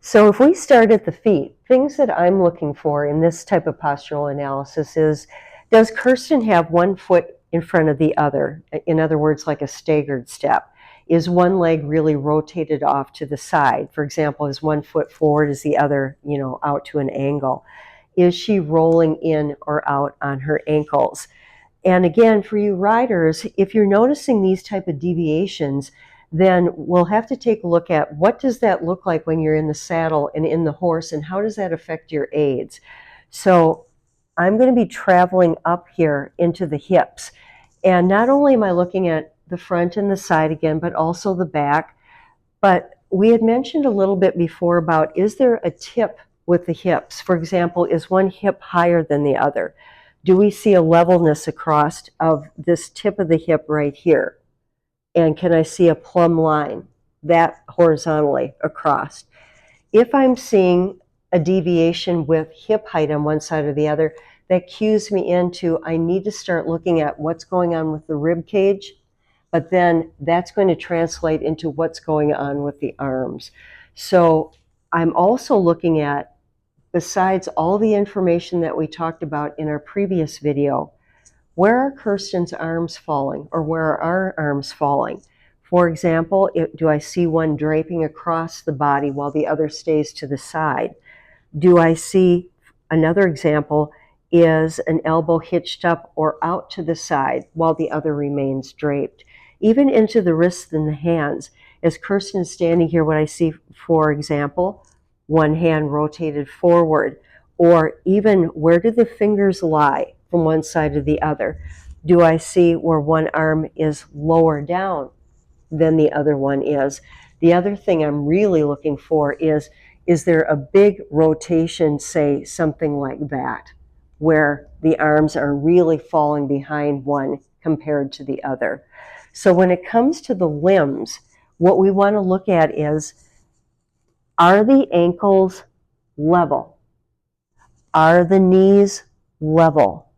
So if we start at the feet, things that I'm looking for in this type of postural analysis is, does Kerstyn have one foot in front of the other? In other words, like a staggered step. Is one leg really rotated off to the side? For example, is one foot forward, is the other, out to an angle? Is she rolling in or out on her ankles? And again, for you riders, if you're noticing these type of deviations, then we'll have to take a look at what does that look like when you're in the saddle and in the horse, and how does that affect your aids? So I'm going to be traveling up here into the hips. And not only am I looking at the front and the side again, but also the back. But we had mentioned a little bit before about, is there a tip with the hips? For example, is one hip higher than the other? Do we see a levelness across of this tip of the hip right here? And can I see a plumb line that horizontally across? If I'm seeing a deviation with hip height on one side or the other, that cues me into, I need to start looking at what's going on with the rib cage, but then that's going to translate into what's going on with the arms. So I'm also looking at, besides all the information that we talked about in our previous video, where are Kerstyn's arms falling, or where are our arms falling? For example, do I see one draping across the body while the other stays to the side? Do I see, another example is an elbow hitched up or out to the side while the other remains draped? Even into the wrists and the hands. As Kerstyn is standing here, what I see, for example, one hand rotated forward, or even where do the fingers lie from one side to the other? Do I see where one arm is lower down than the other one is? The other thing I'm really looking for is there a big rotation, say something like that, where the arms are really falling behind one compared to the other? So when it comes to the limbs, what we want to look at is, are the ankles level? Are the knees level?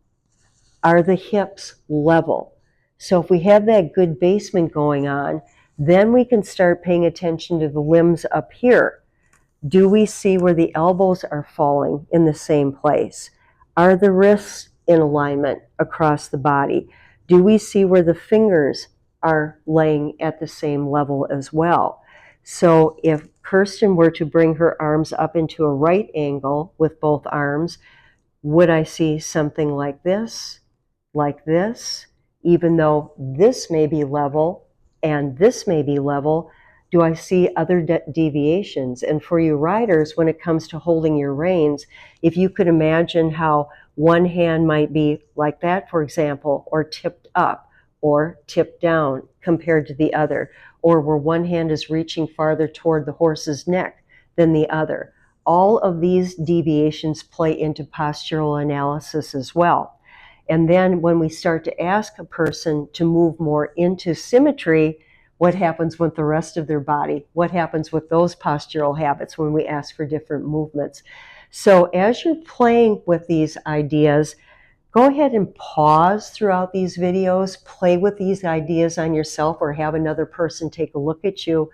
Are the hips level? So if we have that good basement going on, then we can start paying attention to the limbs up here. Do we see where the elbows are falling in the same place? Are the wrists in alignment across the body? Do we see where the fingers are laying at the same level as well? So if Kerstyn were to bring her arms up into a right angle with both arms, would I see something like this, even though this may be level and this may be level? Do I see other deviations? And for you riders, when it comes to holding your reins, if you could imagine how one hand might be like that, for example, or tipped up or tipped down compared to the other, or where one hand is reaching farther toward the horse's neck than the other. All of these deviations play into postural analysis as well. And then when we start to ask a person to move more into symmetry, what happens with the rest of their body? What happens with those postural habits when we ask for different movements? So as you're playing with these ideas, go ahead and pause throughout these videos, play with these ideas on yourself, or have another person take a look at you.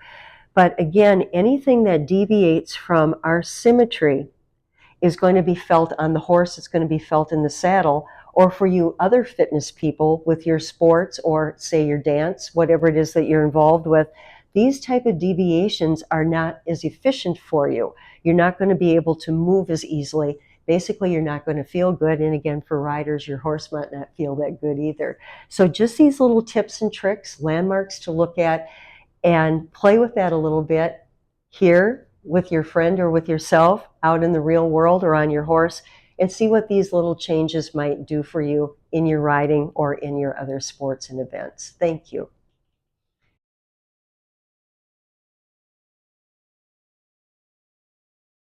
But again, anything that deviates from our symmetry is going to be felt on the horse, it's going to be felt in the saddle, or for you other fitness people with your sports or say your dance, whatever it is that you're involved with, these type of deviations are not as efficient for you. You're not going to be able to move as easily. Basically, you're not going to feel good. And again, for riders, your horse might not feel that good either. So just these little tips and tricks, landmarks to look at, and play with that a little bit here with your friend or with yourself out in the real world or on your horse, and see what these little changes might do for you in your riding or in your other sports and events. Thank you.